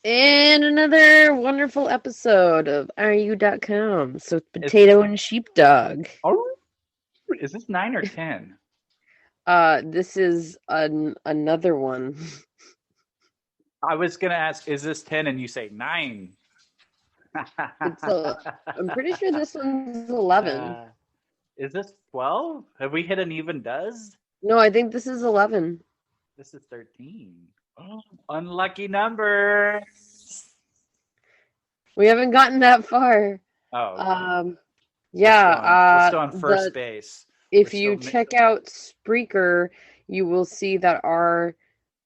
And another wonderful episode of RU.com. So it's Is Potato and Sheepdog. oh, is this 9 or 10? This is another one. I was gonna ask, is this 10? And you say 9. I'm pretty sure this one's 11. uh, is this 12? Have we hit an even does? No, I think this is 11. This is 13. Oh, unlucky number. We haven't gotten that far. Oh, okay. Yeah. We're still on first base. If you check out Spreaker, you will see that our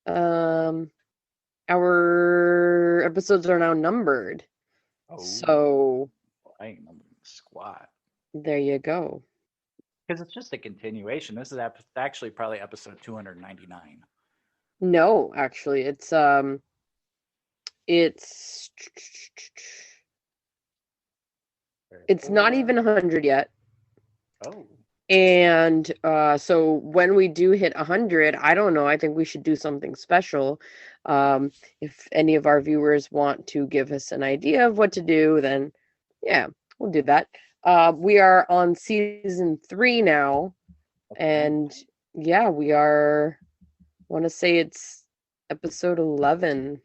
episodes are now numbered. Oh, so I ain't numbering squat. There you go. Because it's just a continuation. This is actually probably episode 299. No, actually, it's not even 100 yet. Oh. And so when we do hit 100, I don't know, I think we should do something special. If any of our viewers want to give us an idea of what to do, then yeah, we'll do that. We are on season 3 now, and yeah, we are, I want to say it's episode 11.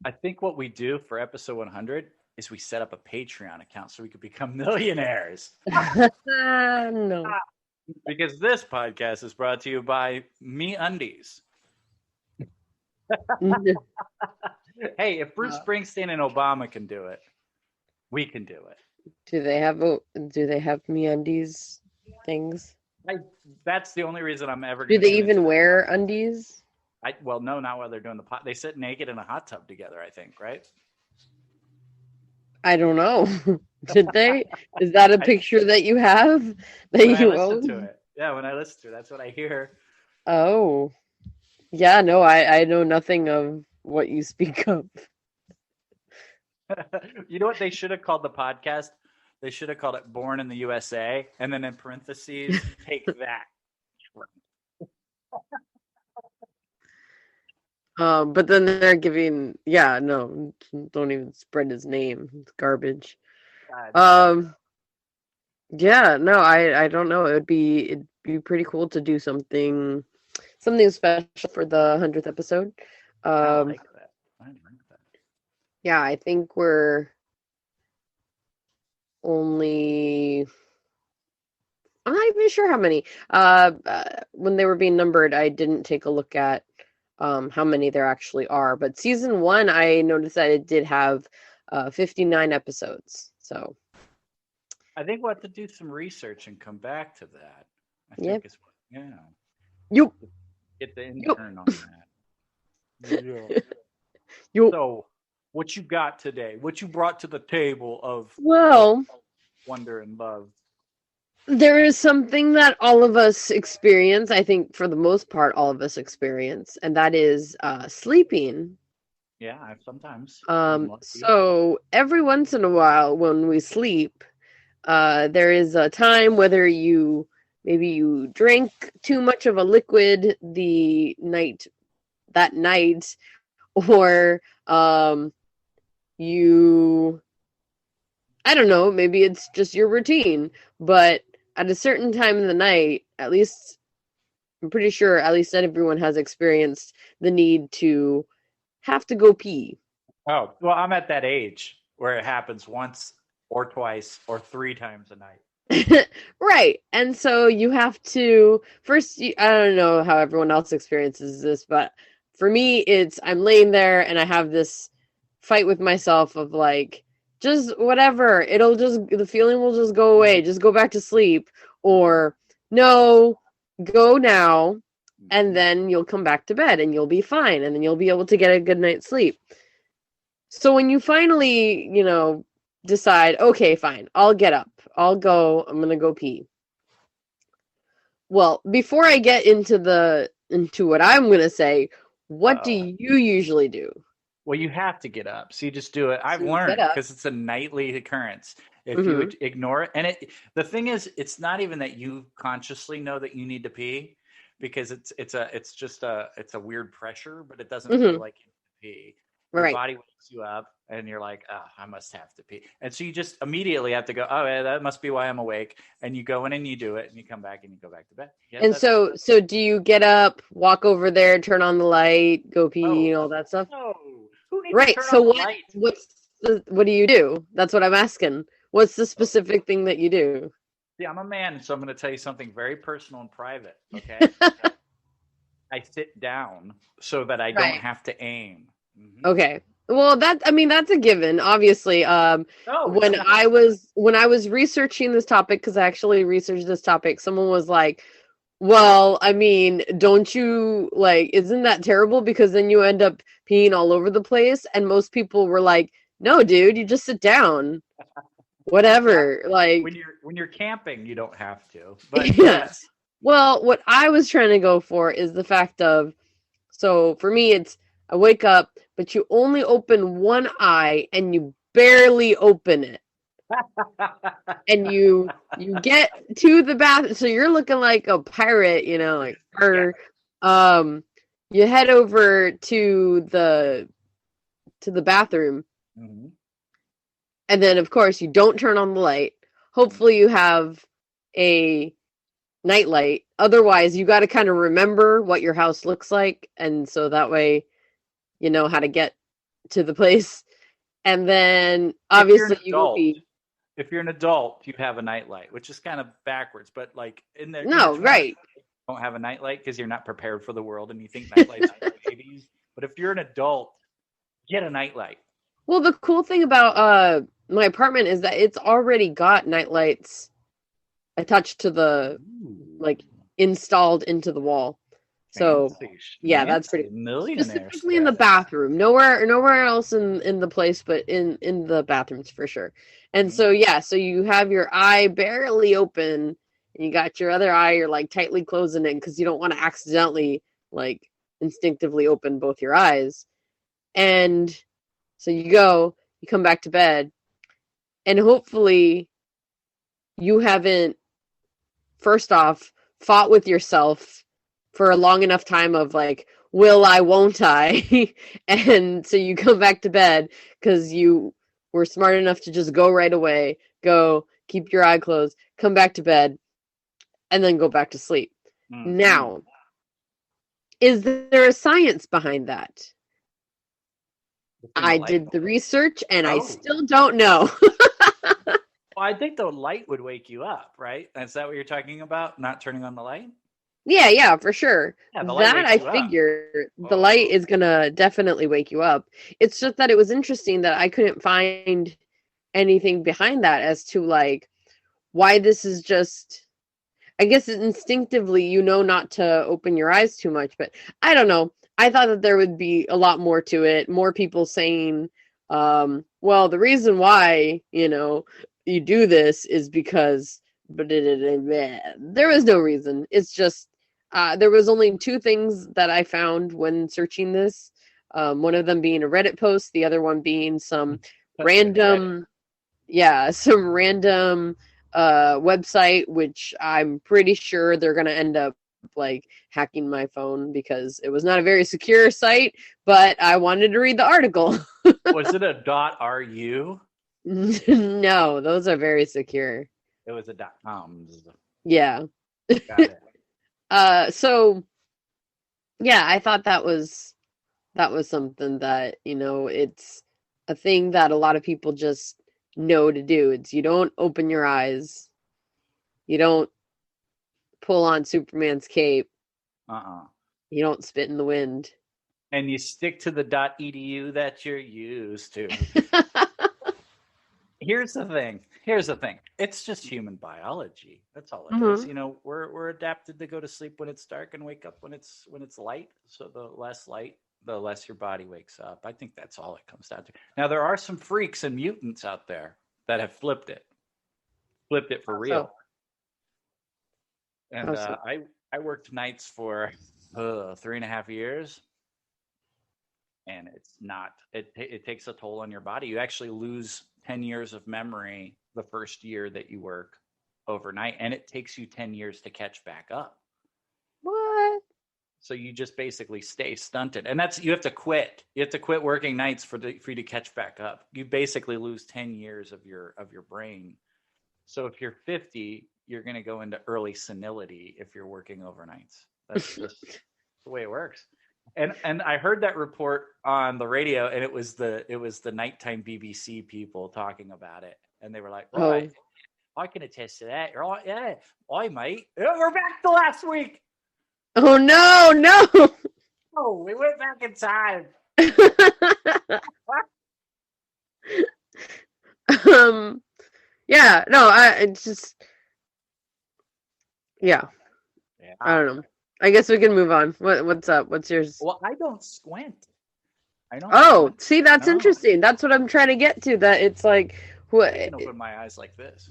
I think what we do for episode 100 is we set up a Patreon account so we could become millionaires. No. Because this podcast is brought to you by Me Undies. Hey, if Bruce Springsteen and Obama can do it, we can do it. Do they have Me Undies things? That's the only reason I'm ever. Do they even wear undies? Well, no, not while they're doing the pot. They sit naked in a hot tub together, I think, right? I don't know. Did they? Is that a picture that you have that you own? To it. Yeah, when I listen to it, that's what I hear. Oh, yeah. No, I know nothing of what you speak of. You know what they should have called the podcast? They should have called it "Born in the USA," and then in parentheses, take that. But then they're giving, yeah, no, don't even spread his name. It's garbage. Yeah, no, I don't know. It'd be pretty cool to do something special for the 100th episode. I like that. Yeah, I think we're only, I'm not even sure how many. When they were being numbered, I didn't take a look at how many there actually are. But season 1, I noticed that it did have 59 episodes. So I think we'll have to do some research and come back to that. I think it's yeah. You get the intern on that. Yeah. So, what you got today? What you brought to the table of wonder and love? There is something that all of us experience. I think for the most part, all of us experience, and that is sleeping. Yeah, sometimes. So every once in a while, when we sleep, there is a time whether maybe you drank too much of a liquid that night, or I don't know, maybe it's just your routine, but at a certain time in the night, at least I'm pretty sure at least everyone has experienced the need to have to go pee. Oh, well, I'm at that age where it happens once or twice or 3 times a night. Right. And so you have to first, I don't know how everyone else experiences this, but for me, I'm laying there and I have this fight with myself of like, just whatever, the feeling will just go away. Just go back to sleep, or no, go now. And then you'll come back to bed and you'll be fine. And then you'll be able to get a good night's sleep. So when you finally, decide, okay, fine, I'll get up. I'll go. I'm going to go pee. Well, before I get into what I'm going to say, what do you usually do? Well, you have to get up. So you just do it. I've learned because it's a nightly occurrence. If you ignore it, and the thing is, it's not even that you consciously know that you need to pee, because it's a weird pressure, but it doesn't feel like you need to pee. Your body wakes you up and you're like, oh, I must have to pee. And so you just immediately have to go, oh, yeah, that must be why I'm awake. And you go in and you do it and you come back and you go back to bed. Yeah, and so do you get up, walk over there, turn on the light, go pee, all that stuff? No. Who needs to turn on the light? What do you do? That's what I'm asking. What's the specific thing that you do? See, I'm a man, so I'm going to tell you something very personal and private, okay? I sit down so that I don't have to aim. Mm-hmm. Okay. Well, that's a given, obviously. When I was researching this topic, because I actually researched this topic, someone was like, well, I mean, don't you, like, isn't that terrible? Because then you end up peeing all over the place. And most people were like, no, dude, you just sit down. Whatever. Like, when you're camping, you don't have to. But yes. Well, what I was trying to go for is the fact of, so for me, it's I wake up, but you only open one eye and you barely open it. And you get to the bathroom, so you're looking like a pirate, like you head over to the bathroom. Mm-hmm. And then of course you don't turn on the light. Hopefully you have a nightlight. Otherwise, you got to kind of remember what your house looks like, and so that way you know how to get to the place. And then obviously if you're an adult, you have a nightlight, which is kind of backwards, but like in there. No, right. You don't have a nightlight because you're not prepared for the world and you think nightlights are for babies. But if you're an adult, get a nightlight. Well, the cool thing about my apartment is that it's already got nightlights attached to the, like, installed into the wall. So yeah, that's pretty specifically in the bathroom. Nowhere else in the place, but in the bathrooms for sure. And so yeah, so you have your eye barely open, and you got your other eye, you're like tightly closing it because you don't want to accidentally like instinctively open both your eyes. And so you come back to bed, and hopefully you haven't, first off, fought with yourself for a long enough time of like, will I, won't I? And so you come back to bed because you were smart enough to just go right away, keep your eye closed, come back to bed, and then go back to sleep. Mm-hmm. Now, is there a science behind that? I did the research and I still don't know. Well, I think the light would wake you up, right? Is that what you're talking about? Not turning on the light? Yeah, for sure. Yeah, that I figure the light is gonna definitely wake you up. It's just that it was interesting that I couldn't find anything behind that as to like why this is just, I guess instinctively not to open your eyes too much, but I don't know. I thought that there would be a lot more to it. More people saying, well, the reason why, you do this is because, but there was no reason. It's just, there was only two things that I found when searching this. One of them being a Reddit post, the other one being some random website, which I'm pretty sure they're going to end up like hacking my phone because it was not a very secure site, but I wanted to read the article. Was it a .ru? No, those are very secure. It was a .coms. Yeah. Got it. So yeah, I thought that was something that, it's a thing that a lot of people just know to do. It's you don't open your eyes. You don't pull on Superman's cape. You don't spit in the wind. And you stick to the .edu that you're used to. Here's the thing. It's just human biology. That's all it is. We're adapted to go to sleep when it's dark and wake up when it's light. So the less light, the less your body wakes up. I think that's all it comes down to. Now there are some freaks and mutants out there that have flipped it for real. And I worked nights for 3.5 years, and it's not. It takes a toll on your body. You actually lose 10 years of memory the first year that you work overnight, and it takes you 10 years to catch back up. What? So you just basically stay stunted, and you have to quit. You have to quit working nights for you to catch back up. You basically lose 10 years of your brain. So if you're 50, you're going to go into early senility if you're working overnights. That's just the way it works. And I heard that report on the radio, and it was the nighttime BBC people talking about it, and they were like, "Right, I can attest to that. Right, yeah, I mate, we're back to last week." Oh no! Oh, we went back in time. Yeah, no, it's just, yeah. I don't know. I guess we can move on. What's up? What's yours? Well, I don't squint. Squint. See, that's interesting. That's what I'm trying to get to. That it's like, what? I can open my eyes like this.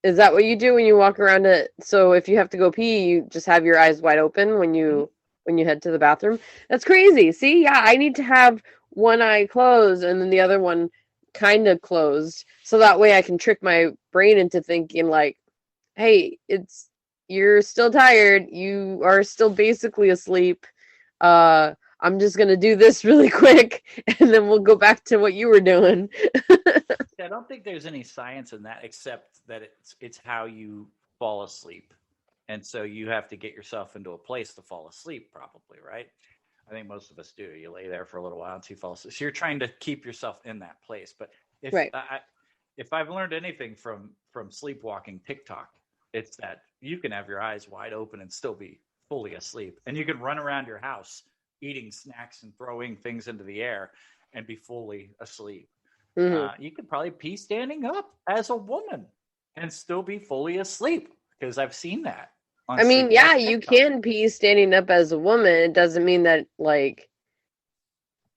Is that what you do when you walk around it? So if you have to go pee, you just have your eyes wide open when you head to the bathroom? That's crazy. See, yeah, I need to have one eye closed and then the other one kind of closed, so that way I can trick my brain into thinking like, hey, you're still tired, you are still basically asleep, I'm just gonna do this really quick and then we'll go back to what you were doing. I don't think there's any science in that, except that it's how you fall asleep, and so you have to get yourself into a place to fall asleep, probably, right? I think most of us do. You lay there for a little while until you fall asleep. So you're trying to keep yourself in that place. But if I've learned anything from sleepwalking TikTok, it's that you can have your eyes wide open and still be fully asleep, and you can run around your house eating snacks and throwing things into the air and be fully asleep. Mm-hmm. You could probably pee standing up as a woman and still be fully asleep, because I've seen that. I mean, yeah, you can pee standing up as a woman. It doesn't mean that, like,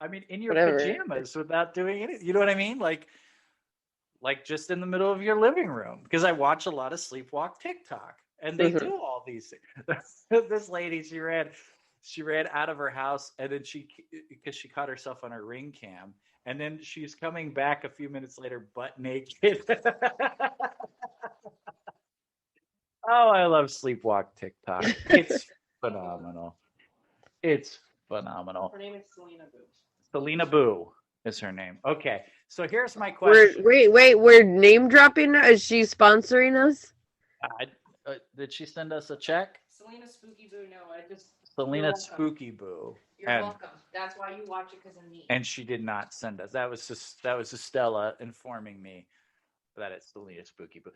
I mean, in your pajamas without doing anything. You know what I mean? Like just in the middle of your living room. Because I watch a lot of sleepwalk TikTok, and they do all these things. This lady, she ran out of her house, and then because she caught herself on her Ring cam, and then she's coming back a few minutes later butt naked. Oh, I love sleepwalk TikTok. It's phenomenal. It's phenomenal. Her name is Selena Boo. Selena Boo is her name. Okay, so here's my question. Wait, we're name dropping her? Is she sponsoring us? Did she send us a check? Selena Spooky Boo, no, Selena Spooky Boo. You're welcome. That's why you watch it, because of me. And she did not send us. That was Estella informing me that it's Selena Spooky Boo.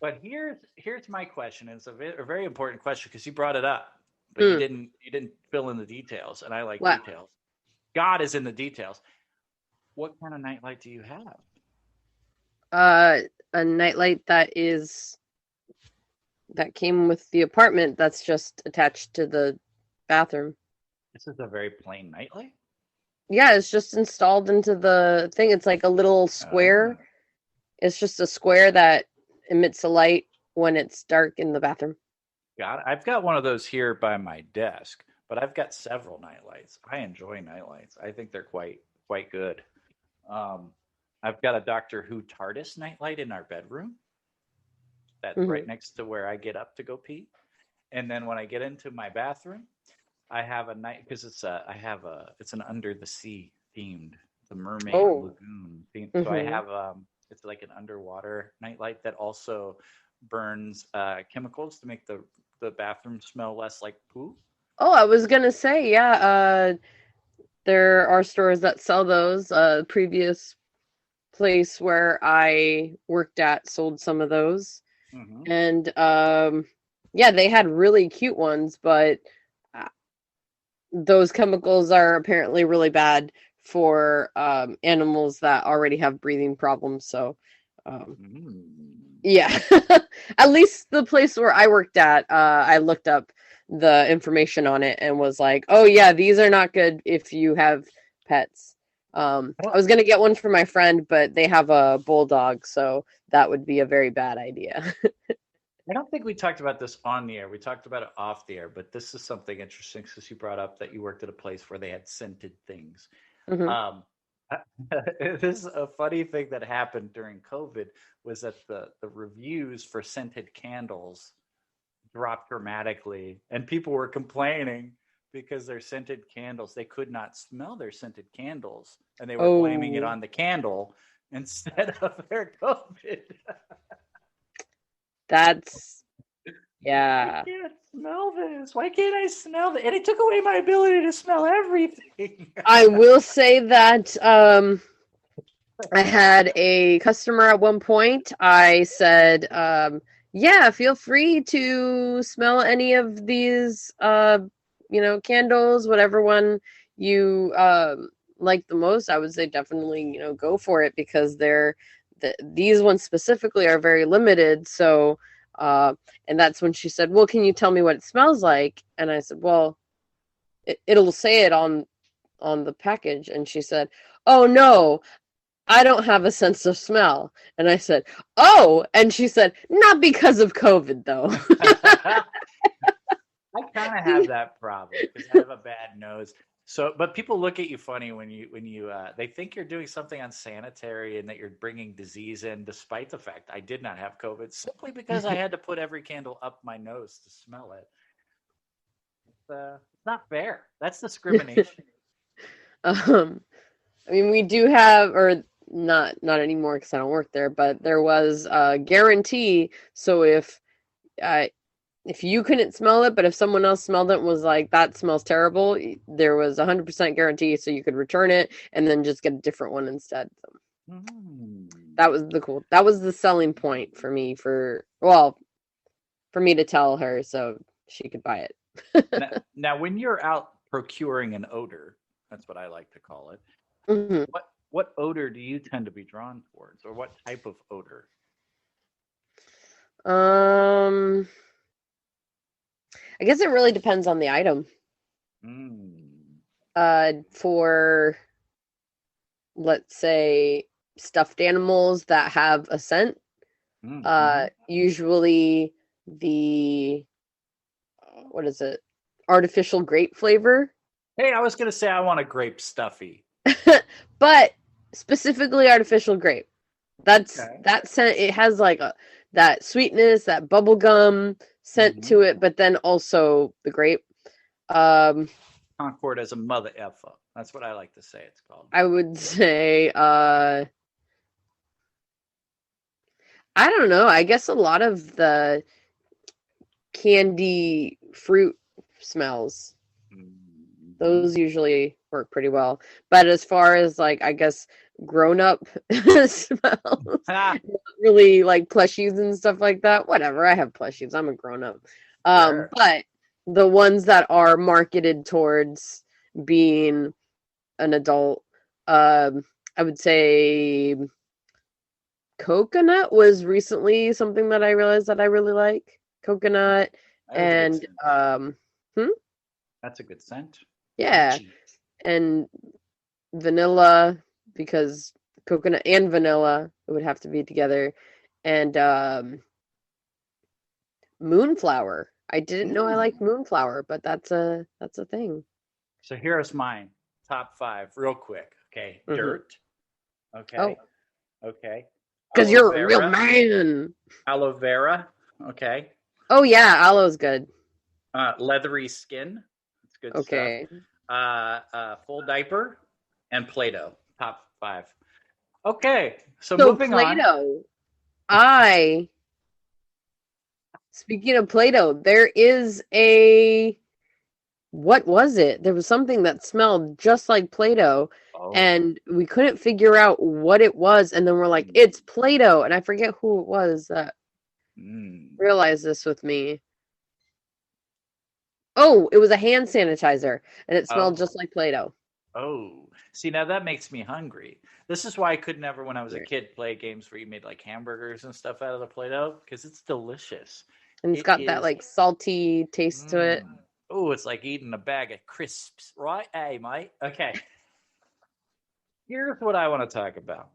But here's my question. It's a very important question, because you brought it up, but you didn't fill in the details, and I like details. God is in the details. What kind of nightlight do you have? A nightlight that came with the apartment, that's just attached to the bathroom. This is a very plain nightlight? Yeah, it's just installed into the thing. It's like a little square. It's just a square that emits a light when it's dark in the bathroom. I've got one of those here by my desk, but I've got several nightlights. I enjoy nightlights. I think they're quite good. I've got a Doctor Who TARDIS nightlight in our bedroom. That's right next to where I get up to go pee. And then when I get into my bathroom, I have a night, because it's an under the sea themed, the mermaid lagoon theme. So I have it's like an underwater nightlight that also burns chemicals to make the bathroom smell less like poo. Oh, I was gonna say, yeah. There are stores that sell those. Previous place where I worked at sold some of those, and yeah, they had really cute ones, but those chemicals are apparently really bad for animals that already have breathing problems. So yeah. At least the place where I worked at, I looked up the information on it and was like, oh yeah, these are not good if you have pets. I was gonna get one for my friend, but they have a bulldog, so that would be a very bad idea. I don't think we talked about this on the air. We talked about it off the air, but this is something interesting, since you brought up that you worked at a place where they had scented things. This is a funny thing that happened during COVID, was that the reviews for scented candles dropped dramatically, and people were complaining because their scented candles, they could not smell their scented candles, and they were blaming it Oh, on the candle instead of their COVID. that's I yeah. can't smell this. Why can't I smell it? And it took away my ability to smell everything. I will say that I had a customer at one point. I said, yeah, feel free to smell any of these, candles, whatever one you like the most. I would say definitely, go for it because these ones specifically are very limited. So, and that's when she said, well, can you tell me what it smells like? And I said, well, it'll say it on the package. And she said, oh no, I don't have a sense of smell. And I said, oh. And she said, not because of COVID, though. I kind of have that problem because I have a bad nose. So, but people look at you funny when you they think you're doing something unsanitary and that you're bringing disease in, despite the fact I did not have COVID, simply because I had to put every candle up my nose to smell it. It's not fair. That's discrimination. I mean, we do have, or not anymore because I don't work there, but there was a guarantee. So if you couldn't smell it, but if someone else smelled it and was like, that smells terrible, there was 100% guarantee, so you could return it and then just get a different one instead. So that was the selling point for me for me to tell her so she could buy it. Now, when you're out procuring an odor, that's what I like to call it. Mm-hmm. What odor do you tend to be drawn towards, or what type of odor? I guess it really depends on the item. For, let's say, stuffed animals that have a scent, usually the, what is it? Artificial grape flavor. Hey, I was going to say I want a grape stuffy. But specifically artificial grape. That scent, it has like that sweetness, that bubblegum scent to it, but then also the grape. Concord as a mother effer. That's what I like to say it's called. I would say I don't know. I guess a lot of the candy fruit smells, those usually work pretty well. But as far as like, I guess, grown-up smells, not really like plushies and stuff like that. Whatever, I have plushies. I'm a grown-up. Sure. But the ones that are marketed towards being an adult, I would say coconut was recently something that I realized that I really like. Coconut and that's a good scent. Yeah. And vanilla, because coconut and vanilla would have to be together. And moonflower. I didn't know I liked moonflower, but that's a thing. So here's mine. Top 5, real quick. Okay. Dirt. Okay. Oh. Okay. Because you're a real man. Aloe vera. Okay. Oh yeah, aloe's good. Leathery skin. That's good stuff. Full diaper and Play-Doh. Top 5. Okay. So moving Play-Doh. Speaking of Play-Doh, there is what was it? There was something that smelled just like Play-Doh, and we couldn't figure out what it was, and then we're like, it's Play-Doh, and I forget who it was that realized this with me. Oh, it was a hand sanitizer, and it smelled just like Play-Doh. Oh, see, now that makes me hungry. This is why I could never, when I was a kid, play games where you made like hamburgers and stuff out of the Play-Doh, because it's delicious. And it's got that like salty taste to it. Oh, it's like eating a bag of crisps, right? Hey, mate. Okay. Here's what I want to talk about.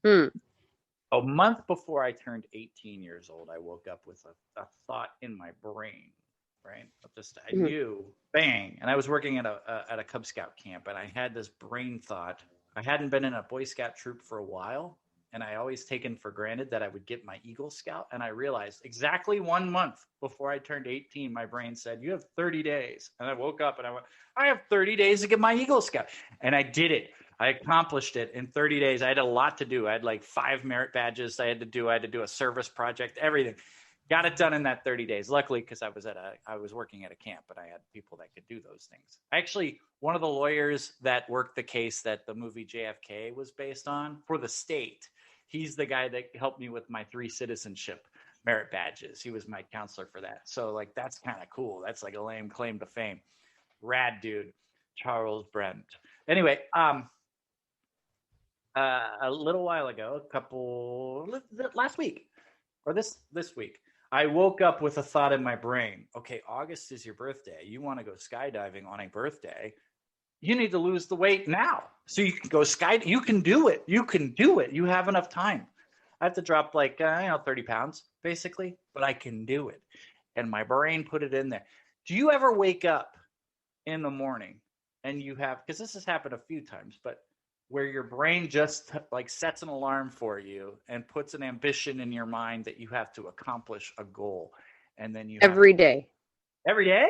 A month before I turned 18 years old, I woke up with a thought in my brain, right? I knew, bang. And I was working at a Cub Scout camp, and I had this brain thought. I hadn't been in a Boy Scout troop for a while, and I always taken for granted that I would get my Eagle Scout. And I realized exactly 1 month before I turned 18, my brain said, you have 30 days. And I woke up and I went, I have 30 days to get my Eagle Scout. And I did it. I accomplished it in 30 days. I had a lot to do. I had like 5 merit badges I had to do. I had to do a service project, everything. Got it done in that 30 days. Luckily, because I was working at a camp, and I had people that could do those things. Actually, one of the lawyers that worked the case that the movie JFK was based on for the state, he's the guy that helped me with my 3 citizenship merit badges. He was my counselor for that. So like, that's kind of cool. That's like a lame claim to fame. Rad dude, Charles Brent. Anyway, a little while ago, last week or this week, I woke up with a thought in my brain. Okay, August is your birthday. You want to go skydiving on a birthday. You need to lose the weight now. So you can go skydiving. You can do it. You can do it. You have enough time. I have to drop like, 30 pounds basically, but I can do it. And my brain put it in there. Do you ever wake up in the morning and you have, because this has happened a few times, but where your brain just like sets an alarm for you and puts an ambition in your mind that you have to accomplish a goal. And then you every day. Every day?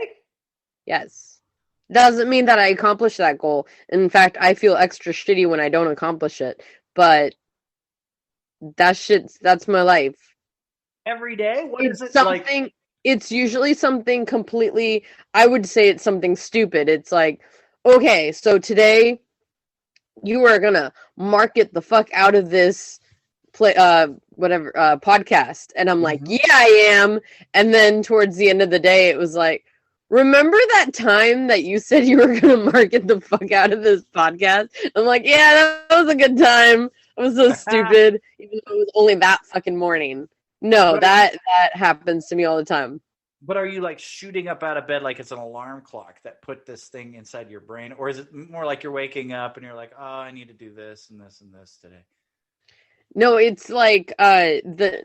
Yes. Doesn't mean that I accomplish that goal. In fact, I feel extra shitty when I don't accomplish it. But that's my life. Every day? What is it something like? It's usually something completely, I would say it's something stupid. It's like, okay, so today you are gonna market the fuck out of this podcast. And I'm like, yeah, I am. And then towards the end of the day, it was like, remember that time that you said you were gonna market the fuck out of this podcast? I'm like, yeah, that was a good time. It was so stupid, even though it was only that fucking morning. No, that happens to me all the time. But are you like shooting up out of bed like it's an alarm clock that put this thing inside your brain? Or is it more like you're waking up and you're like, oh, I need to do this and this and this today? No, it's like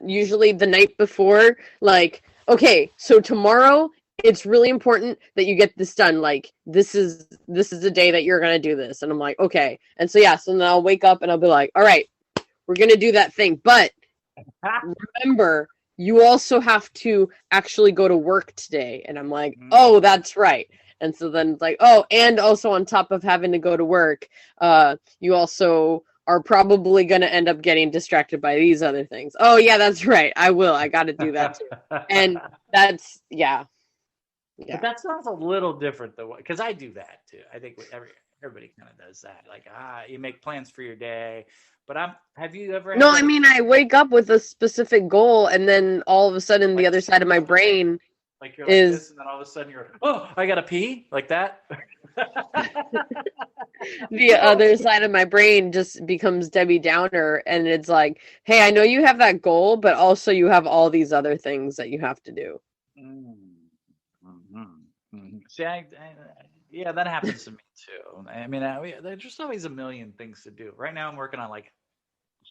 usually the night before, like, okay, so tomorrow it's really important that you get this done. Like, this is the day that you're gonna do this. And I'm like, okay. And so so then I'll wake up and I'll be like, all right, we're gonna do that thing. But remember, you also have to actually go to work today. And I'm like, oh, that's right. And so then it's like, oh, and also on top of having to go to work, you also are probably going to end up getting distracted by these other things. Oh, yeah, that's right. I will. I got to do that too. And that's, yeah. But that sounds a little different though, because I do that too. I think everybody kind of does that. Like, you make plans for your day. But have you ever? No, I mean, I wake up with a specific goal, and then all of a sudden, the other side of my brain like you're like this, and then all of a sudden you're, oh, I gotta pee, like that. The other side of my brain just becomes Debbie Downer, and it's like, hey, I know you have that goal, but also you have all these other things that you have to do. See, yeah, that happens to me too. I mean, there's just always a million things to do. Right now, I'm working on like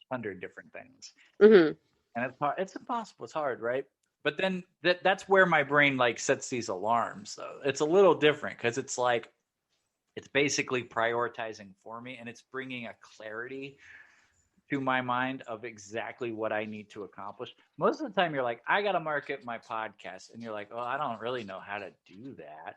100 different things, and it's hard. It's impossible. It's hard, right? But then that's where my brain like sets these alarms. Though it's a little different because it's like it's basically prioritizing for me, and it's bringing a clarity to my mind of exactly what I need to accomplish. Most of the time, you're like, I got to market my podcast, and you're like, oh, I don't really know how to do that.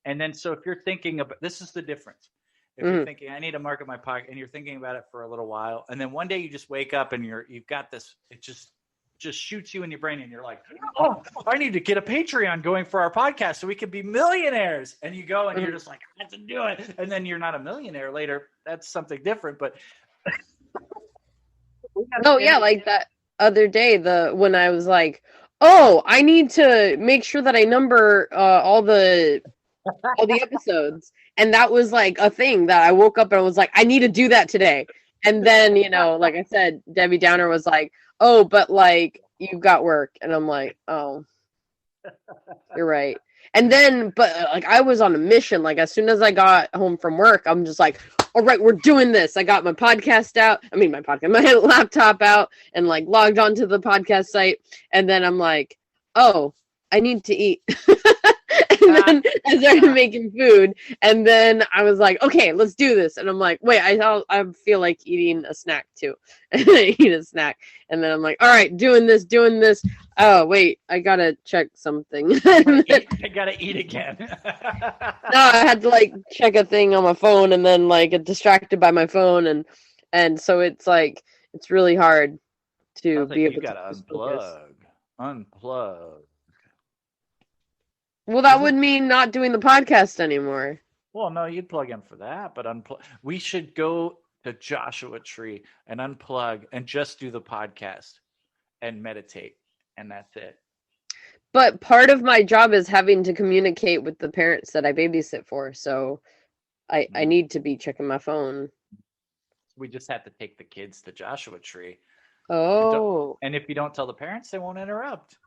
And then, so if you're thinking about, this is the difference. If you're thinking, I need to market my podcast, and you're thinking about it for a little while, and then one day you just wake up and you've got this, it just shoots you in your brain, and you're like, oh, I need to get a Patreon going for our podcast so we can be millionaires. And you go and you're just like, I have to do it. And then you're not a millionaire later. That's something different, but. No, yeah, like that other day, when I was like, oh, I need to make sure that I number all the episodes. And that was like a thing that I woke up and I was like, I need to do that today. And then, like I said, Debbie Downer was like, oh, but like you've got work. And I'm like, oh, you're right. And then, but like I was on a mission. Like as soon as I got home from work, I'm just like, all right, we're doing this. I got my podcast out. I mean, my laptop out and like logged onto the podcast site. And then I'm like, oh, I need to eat. then I started making food, and then I was like, okay, let's do this. And I'm like, wait, I feel like eating a snack too. And I eat a snack, and then I'm like, all right, doing this. Oh wait, I gotta check something. I gotta eat again. No, I had to like check a thing on my phone, and then like get distracted by my phone, and so it's like it's really hard to be able you to gotta focus. unplug. Well, that would mean not doing the podcast anymore. Well, no, you'd plug in for that, but we should go to Joshua Tree and unplug and just do the podcast and meditate, and that's it. But part of my job is having to communicate with the parents that I babysit for, so I need to be checking my phone. We just have to take the kids to Joshua Tree. Oh. And if you don't tell the parents, they won't interrupt.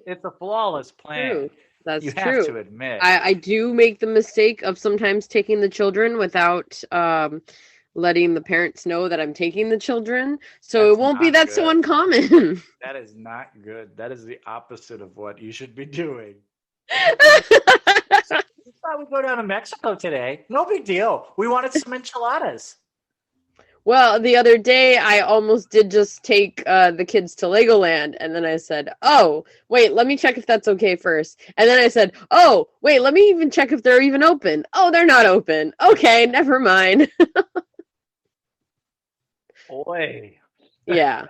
It's a flawless plan. True. That's you true. have to admit. I do make the mistake of sometimes taking the children without letting the parents know that I'm taking the children. So it won't be that so uncommon. That is not good. That is the opposite of what you should be doing. We thought we'd go down to Mexico today. No big deal. We wanted some enchiladas. Well, the other day I almost did just take the kids to Legoland, and then I said, oh, wait, let me check if that's okay first. And then I said, oh, wait, let me even check if they're even open. Oh, they're not open. Okay, never mind. Boy. Yeah.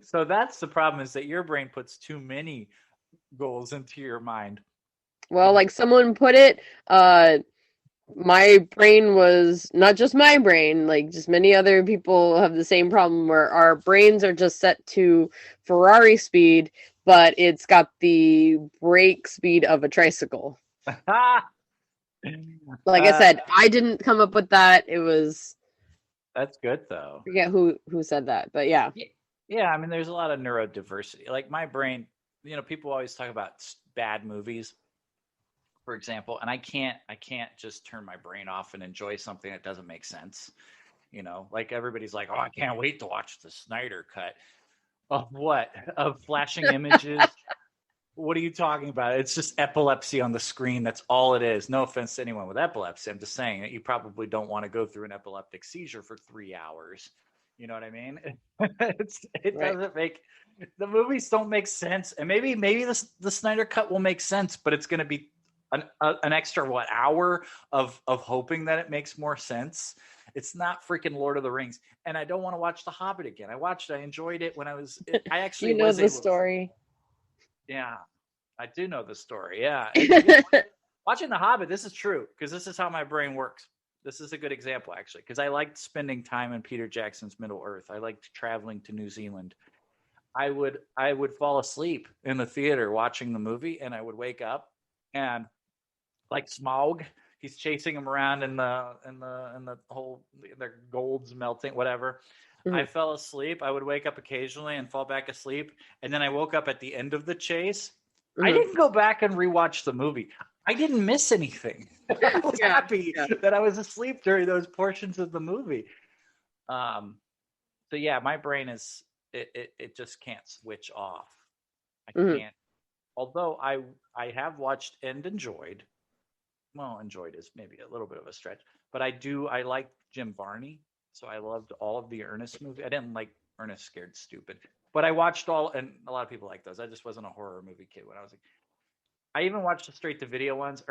So that's the problem, is that your brain puts too many goals into your mind. Well, like someone put it, my brain was not just my brain, like just many other people have the same problem where our brains are just set to Ferrari speed, but it's got the brake speed of a tricycle. Like I said, I didn't come up with that. It was... That's good, though. I forget who said that, but yeah. Yeah, I mean, there's a lot of neurodiversity. Like my brain, people always talk about bad movies, for example, and I can't just turn my brain off and enjoy something that doesn't make sense. Like everybody's like, oh, I can't wait to watch the Snyder cut. Of what? Of flashing images? What are you talking about? It's just epilepsy on the screen. That's all it is. No offense to anyone with epilepsy. I'm just saying that you probably don't want to go through an epileptic seizure for 3 hours. You know what I mean? It doesn't make... The movies don't make sense. And maybe the Snyder cut will make sense, but it's going to be an extra hour of hoping that it makes more sense. It's not freaking Lord of the Rings, and I don't want to watch The Hobbit again. I enjoyed it when I actually you know the story. Yeah, I do know the story. Yeah, watching The Hobbit, this is true, because this is how my brain works. This is a good example, actually, because I liked spending time in Peter Jackson's Middle Earth. I liked traveling to New Zealand. I would fall asleep in the theater watching the movie, and I would wake up and, like Smaug, he's chasing him around in the whole, their gold's melting, whatever. Mm-hmm. I fell asleep. I would wake up occasionally and fall back asleep, and then I woke up at the end of the chase. Mm-hmm. I didn't go back and rewatch the movie. I didn't miss anything. I was happy that I was asleep during those portions of the movie. So yeah, my brain is it just can't switch off. I can't. Although I have watched and enjoyed. Well, enjoyed is maybe a little bit of a stretch, but I like Jim Varney, so I loved all of the Ernest movie. I didn't like Ernest Scared Stupid, but I watched all, and a lot of people like those. I just wasn't a horror movie kid when I was like. I even watched the straight to video ones.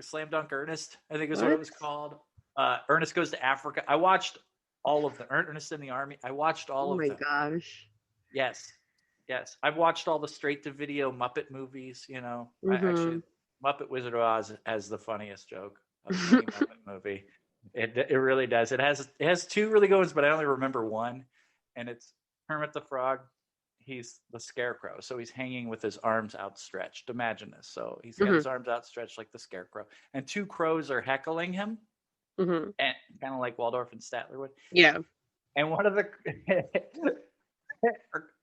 Slam Dunk Ernest, I think is what it was called. Ernest Goes to Africa. I watched all of them. Ernest in the Army. I watched all of them. Oh my gosh. Yes. I've watched all the straight to video Muppet movies. Mm-hmm. Actually, Muppet Wizard of Oz has the funniest joke of any Muppet movie. It really does. It has two really good ones, but I only remember one, and it's Kermit the Frog. He's the Scarecrow, so he's hanging with his arms outstretched. Imagine this. So he's got his arms outstretched like the Scarecrow, and two crows are heckling him, and kind of like Waldorf and Statler would. Yeah. And one of the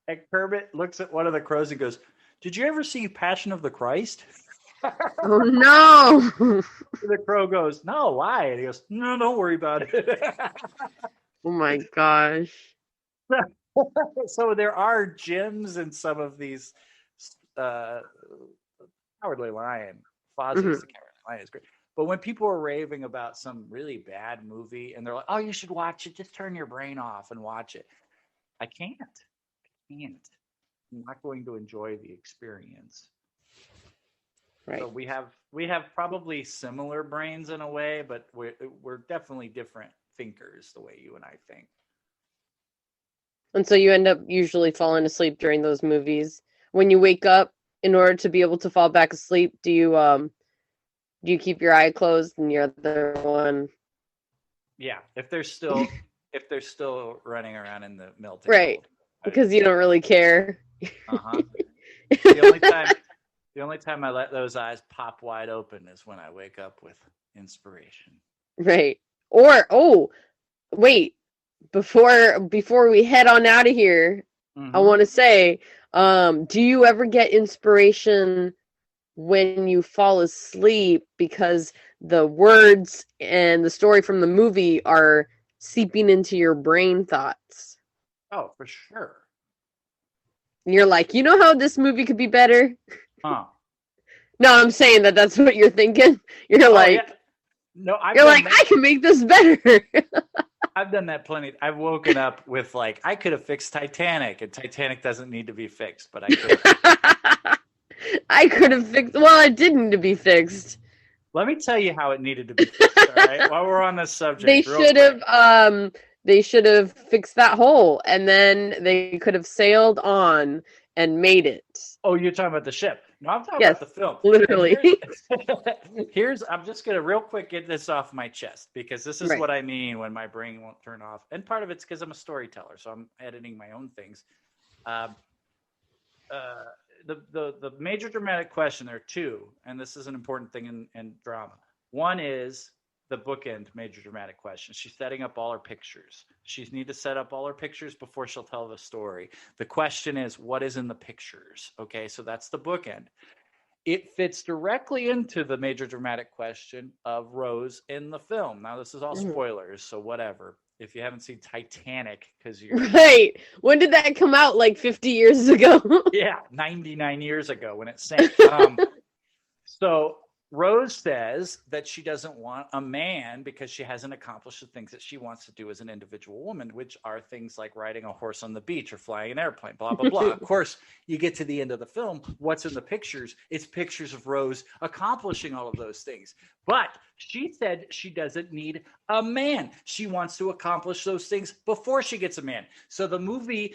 and Kermit looks at one of the crows and goes, "Did you ever see Passion of the Christ?" Oh no! The crow goes, "No, why?" And he goes, "No, don't worry about it." Oh my gosh. So there are gems in some of these. Cowardly Lion, Fozzie's the Cowardly Lion is great. But when people are raving about some really bad movie and they're like, "Oh, you should watch it. Just turn your brain off and watch it." I can't. I'm not going to enjoy the experience. Right. So we have probably similar brains in a way, but we're definitely different thinkers the way you and I think. And so you end up usually falling asleep during those movies. When you wake up, in order to be able to fall back asleep, do you keep your eye closed and your other one? Yeah, if they're still running around in the melting, right? Because you don't really care. The only time I let those eyes pop wide open is when I wake up with inspiration. Right. Or wait, before we head on out of here, I want to say, do you ever get inspiration when you fall asleep because the words and the story from the movie are seeping into your brain thoughts? Oh, for sure. And you're like, you know how this movie could be better? Huh. No, I'm saying that's what you're thinking. You're like, yeah. No, I can make this better. I've done that plenty. I've woken up with like, I could have fixed Titanic, and Titanic doesn't need to be fixed, but I could. I could have fixed. Well, it didn't need to be fixed. Let me tell you how it needed to be fixed. All right, while we're on this subject, they should have fixed that hole, and then they could have sailed on and made it. Oh, you're talking about the ship? No, I'm talking about the film. Literally. I'm just gonna real quick get this off my chest because this is what I mean when my brain won't turn off, and part of it's because I'm a storyteller, so I'm editing my own things. The major dramatic question, there are two, and this is an important thing in drama. One is the bookend major dramatic question. She's setting up all her pictures. She needs to set up all her pictures before she'll tell the story. The question is, what is in the pictures? Okay, so that's the bookend. It fits directly into the major dramatic question of Rose in the film. Now, this is all spoilers, so whatever. If you haven't seen Titanic, because you're... Right. When did that come out? Like 50 years ago? Yeah, 99 years ago when it sank. So Rose says that she doesn't want a man because she hasn't accomplished the things that she wants to do as an individual woman, which are things like riding a horse on the beach or flying an airplane, blah, blah, blah. Of course, you get to the end of the film. What's in the pictures? It's pictures of Rose accomplishing all of those things. But she said she doesn't need a man. She wants to accomplish those things before she gets a man. So the movie...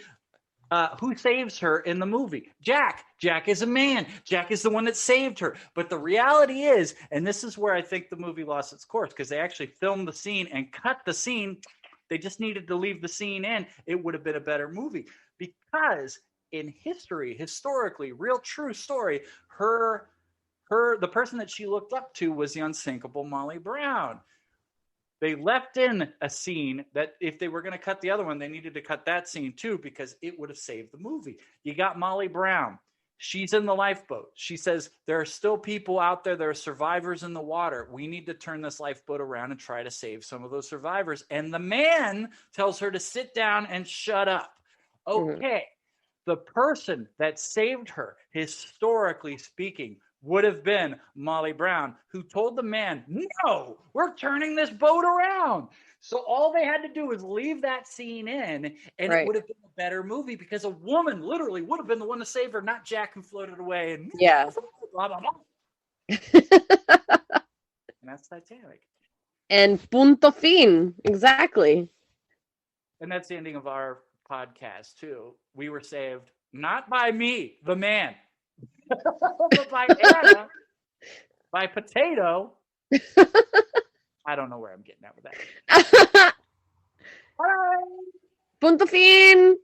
who saves her in the movie? Jack. Jack is a man. Jack is the one that saved her. But the reality is, and this is where I think the movie lost its course, because they actually filmed the scene and cut the scene. They just needed to leave the scene in. It would have been a better movie. Because in history, historically, real true story, the person that she looked up to was the unsinkable Molly Brown. They left in a scene that if they were going to cut the other one, they needed to cut that scene too, because it would have saved the movie. You got Molly Brown. She's in the lifeboat. She says, there are still people out there. There are survivors in the water. We need to turn this lifeboat around and try to save some of those survivors. And the man tells her to sit down and shut up. Okay. The person that saved her, historically speaking, would have been Molly Brown, who told the man, no, we're turning this boat around. So all they had to do was leave that scene in, and it would have been a better movie, because a woman literally would have been the one to save her, not Jack, who floated away. And blah, blah, blah. And that's Titanic. And punto fin. Exactly. And that's the ending of our podcast, too. We were saved, not by me, the man. But by Anna, by Potato. I don't know where I'm getting at with that. Punto fin.